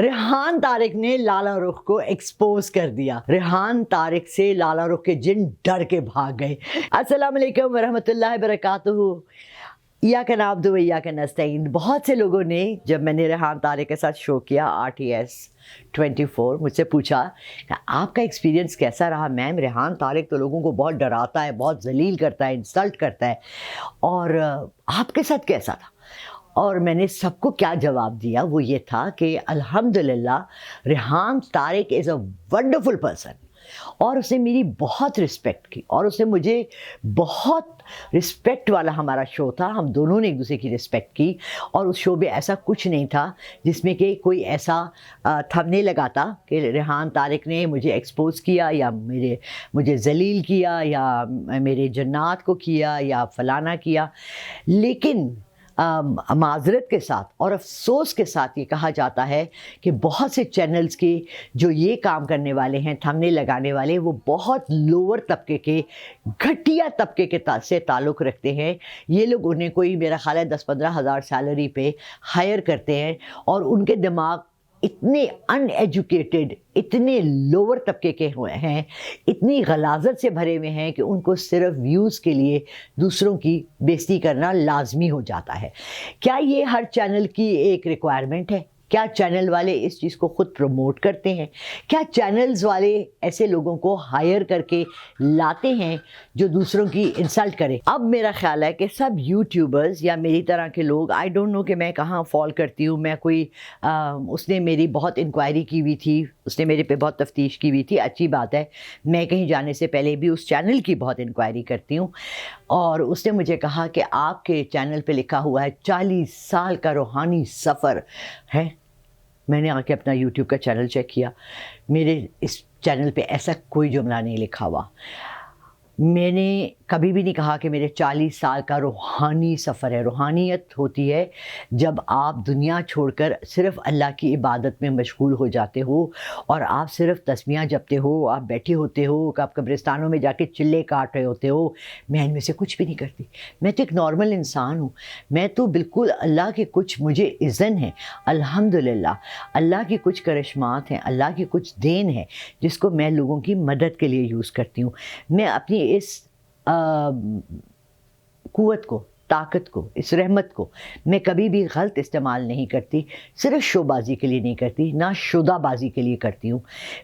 ریحان طارق نے لالا رخ کو ایکسپوز کر دیا۔ ریحان طارق سے لالا رخ کے جن ڈر کے بھاگ گئے۔ السلام علیکم ورحمۃ اللہ وبرکاتہ۔ ایاک نعبد و ایاک نستعین۔ بہت سے لوگوں نے جب میں نے ریحان طارق کے ساتھ شو کیا RTS 24 مجھ سے پوچھا کہ آپ کا ایکسپیرینس کیسا رہا میم؟ ریحان طارق تو لوگوں کو بہت ڈراتا ہے، بہت ذلیل کرتا ہے، انسلٹ کرتا ہے، اور آپ کے ساتھ کیسا تھا؟ اور میں نے سب کو کیا جواب دیا، وہ یہ تھا کہ الحمدللہ ریحان طارق از اے ونڈرفل پرسن، اور اس نے میری بہت رسپیکٹ کی، اور اس نے مجھے بہت رسپیکٹ والا ہمارا شو تھا، ہم دونوں نے ایک دوسرے کی رسپیکٹ کی، اور اس شو میں ایسا کچھ نہیں تھا جس میں کہ کوئی ایسا تھمنے لگاتا کہ ریحان طارق نے مجھے ایکسپوز کیا یا مجھے ذلیل کیا یا میرے جنات کو کیا یا فلانا کیا۔ لیکن معذرت کے ساتھ اور افسوس کے ساتھ یہ کہا جاتا ہے کہ بہت سے چینلز کے جو یہ کام کرنے والے ہیں، تھمنے لگانے والے، وہ بہت لوور طبقے کے، گھٹیا طبقے کے سے تعلق رکھتے ہیں۔ یہ لوگ انہیں کوئی میرا خیال ہے 10-15 ہزار سیلری پہ ہائر کرتے ہیں، اور ان کے دماغ اتنے ان ایجوکیٹڈ، اتنے لوور طبقے کے ہیں، اتنی غلاظت سے بھرے ہوئے ہیں کہ ان کو صرف ویوز کے لیے دوسروں کی بےزتی کرنا لازمی ہو جاتا ہے۔ کیا یہ ہر چینل کی ایک ریکوائرمنٹ ہے؟ کیا چینل والے اس چیز کو خود پروموٹ کرتے ہیں؟ کیا چینلز والے ایسے لوگوں کو ہائر کر کے لاتے ہیں جو دوسروں کی انسلٹ کرے؟ اب میرا خیال ہے کہ سب یوٹیوبرز یا میری طرح کے لوگ، آئی ڈونٹ نو کہ میں کہاں فال کرتی ہوں، میں کوئی اس نے میری بہت انکوائری کی ہوئی تھی، اس نے میرے پہ بہت تفتیش کی ہوئی تھی، اچھی بات ہے، میں کہیں جانے سے پہلے بھی اس چینل کی بہت انکوائری کرتی ہوں، اور اس نے مجھے کہا کہ آپ کے چینل پہ لکھا ہوا ہے 40 سال کا روحانی سفر ہے۔ میں نے آ کے اپنا یوٹیوب کا چینل چیک کیا، میرے اس چینل پہ ایسا کوئی جملہ نہیں لکھا ہوا۔ میں نے کبھی بھی نہیں کہا کہ میرے 40 سال کا روحانی سفر ہے۔ روحانیت ہوتی ہے جب آپ دنیا چھوڑ کر صرف اللہ کی عبادت میں مشغول ہو جاتے ہو، اور آپ صرف تسبیحاں جپتے ہو، آپ بیٹھے ہوتے ہو، آپ قبرستانوں میں جا کے چلے کاٹ رہے ہوتے ہو۔ میں ان میں سے کچھ بھی نہیں کرتی، میں تو ایک نارمل انسان ہوں، میں تو بالکل اللہ کے کچھ مجھے اذن ہے، الحمدللہ اللہ کی کچھ کرشمات ہیں، اللہ کی کچھ دین ہے جس کو میں لوگوں کی مدد کے لیے یوز کرتی ہوں۔ میں اپنی اس قوت کو، طاقت کو، اس رحمت کو میں کبھی بھی غلط استعمال نہیں کرتی، صرف شو بازی کے لیے نہیں کرتی، نہ شدہ بازی کے لیے کرتی ہوں۔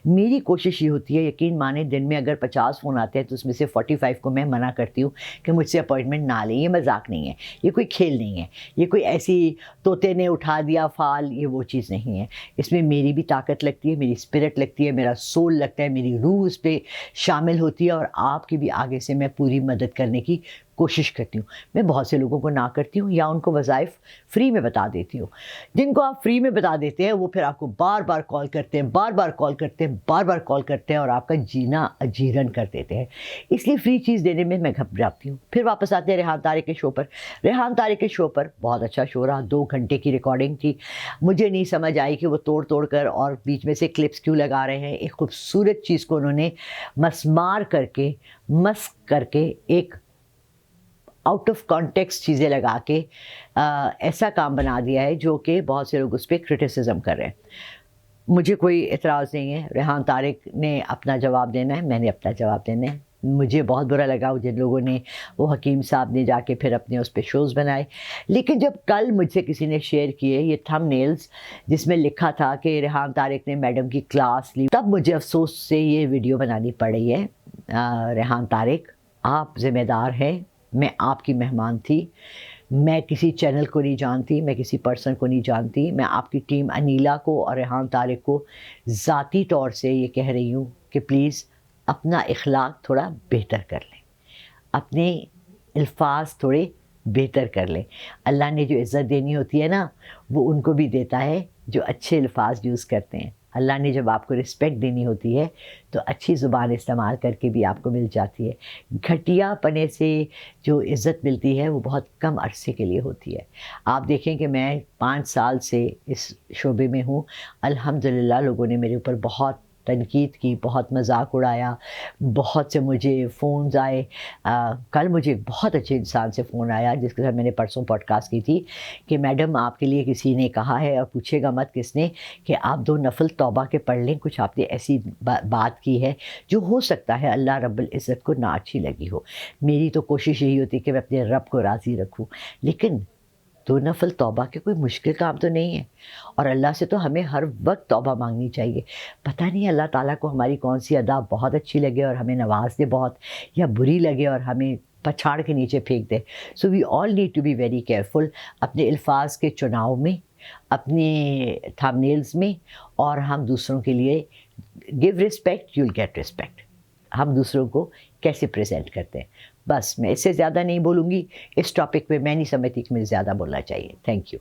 میری کوشش یہ ہوتی ہے، یقین مانیں دن میں اگر 50 فون آتے ہیں تو اس میں سے 45 کو میں منع کرتی ہوں کہ مجھ سے اپوائنٹمنٹ نہ لیں، یہ مذاق نہیں ہے، یہ کوئی کھیل نہیں ہے، یہ کوئی ایسی طوطے نے اٹھا دیا فال، یہ وہ چیز نہیں ہے۔ اس میں میری بھی طاقت لگتی ہے، میری اسپرٹ لگتی ہے، میرا سول لگتا ہے، میری روح اس پہ شامل ہوتی ہے، اور آپ کی بھی آگے سے میں پوری مدد کرنے کی کوشش کرتی ہوں۔ میں بہت سے لوگوں کو نہ کرتی ہوں یا ان کو وظائف فری میں بتا دیتی ہوں۔ جن کو آپ فری میں بتا دیتے ہیں وہ پھر آپ کو بار بار کال کرتے ہیں، بار بار کال کرتے ہیں، بار بار کال کرتے ہیں، اور آپ کا جینا اجیرن کر دیتے ہیں۔ اس لیے فری چیز دینے میں گھبراتی ہوں۔ پھر واپس آتے ہیں ریحان طارق کے شو پر۔ ریحان طارق کے شو پر بہت اچھا شو رہا، 2 گھنٹے کی ریکارڈنگ تھی۔ مجھے نہیں سمجھ آئی کہ وہ توڑ کر اور بیچ میں سے کلپس کیوں لگا رہے ہیں۔ ایک خوبصورت چیز کو انہوں نے مسمار کر کے، مسک کر کے، ایک آؤٹ آف کانٹیکسٹ چیزیں لگا کے ایسا کام بنا دیا ہے جو کہ بہت سے لوگ اس پہ کرٹیسزم کر رہے ہیں۔ مجھے کوئی اعتراض نہیں ہے، ریحان طارق نے اپنا جواب دینا ہے، میں نے اپنا جواب دینا ہے۔ مجھے بہت برا لگا جن لوگوں نے، وہ حکیم صاحب نے جا کے پھر اپنے اس پہ شوز بنائے۔ لیکن جب کل مجھ سے کسی نے شیئر کیے یہ تھم نیلز جس میں لکھا تھا کہ ریحان طارق نے میڈم کی کلاس لی، تب مجھے افسوس سے یہ ویڈیو بنانی پڑ رہی ہے۔ ریحان طارق، آپ ذمہ دار ہیں، میں آپ کی مہمان تھی، میں کسی چینل کو نہیں جانتی، میں کسی پرسن کو نہیں جانتی، میں آپ کی ٹیم انیلا کو اور ریحان طارق کو ذاتی طور سے یہ کہہ رہی ہوں کہ پلیز اپنا اخلاق تھوڑا بہتر کر لیں، اپنے الفاظ تھوڑے بہتر کر لیں۔ اللہ نے جو عزت دینی ہوتی ہے نا، وہ ان کو بھی دیتا ہے جو اچھے الفاظ یوز کرتے ہیں۔ اللہ نے جب آپ کو رسپیکٹ دینی ہوتی ہے تو اچھی زبان استعمال کر کے بھی آپ کو مل جاتی ہے۔ گھٹیا پنے سے جو عزت ملتی ہے وہ بہت کم عرصے کے لیے ہوتی ہے۔ آپ دیکھیں کہ میں 5 سال سے اس شعبے میں ہوں، الحمدللہ لوگوں نے میرے اوپر بہت تنقید کی، بہت مذاق اڑایا، بہت سے مجھے فونز آئے. کل مجھے ایک بہت اچھے انسان سے فون آیا جس کے ساتھ میں نے پرسوں پوڈ کاسٹ کی تھی کہ میڈم آپ کے لیے کسی نے کہا ہے، اور پوچھے گا مت کس نے، کہ آپ 2 نفل توبہ کے پڑھ لیں، کچھ آپ نے ایسی بات کی ہے جو ہو سکتا ہے اللہ رب العزت کو نہ اچھی لگی ہو. میری تو کوشش یہی ہوتی ہے کہ میں اپنے رب کو راضی رکھوں، لیکن 2 نفل توبہ کے کوئی مشکل کام تو نہیں ہے، اور اللہ سے تو ہمیں ہر وقت توبہ مانگنی چاہیے. پتہ نہیں اللہ تعالیٰ کو ہماری کون سی ادا بہت اچھی لگے اور ہمیں نواز دے بہت، یا بری لگے اور ہمیں پچھاڑ کے نیچے پھینک دے. So we all need to be very careful اپنے الفاظ کے چناؤ میں، اپنے تھمبنیلز میں، اور ہم دوسروں کے لیے give respect, you will get respect. ہم دوسروں کو کیسے پریزنٹ کرتے ہیں. بس میں اس سے زیادہ نہیں بولوں گی اس ٹاپک پہ. میں نہیں سمجھتی کہ مجھے زیادہ بولنا چاہیے. Thank you.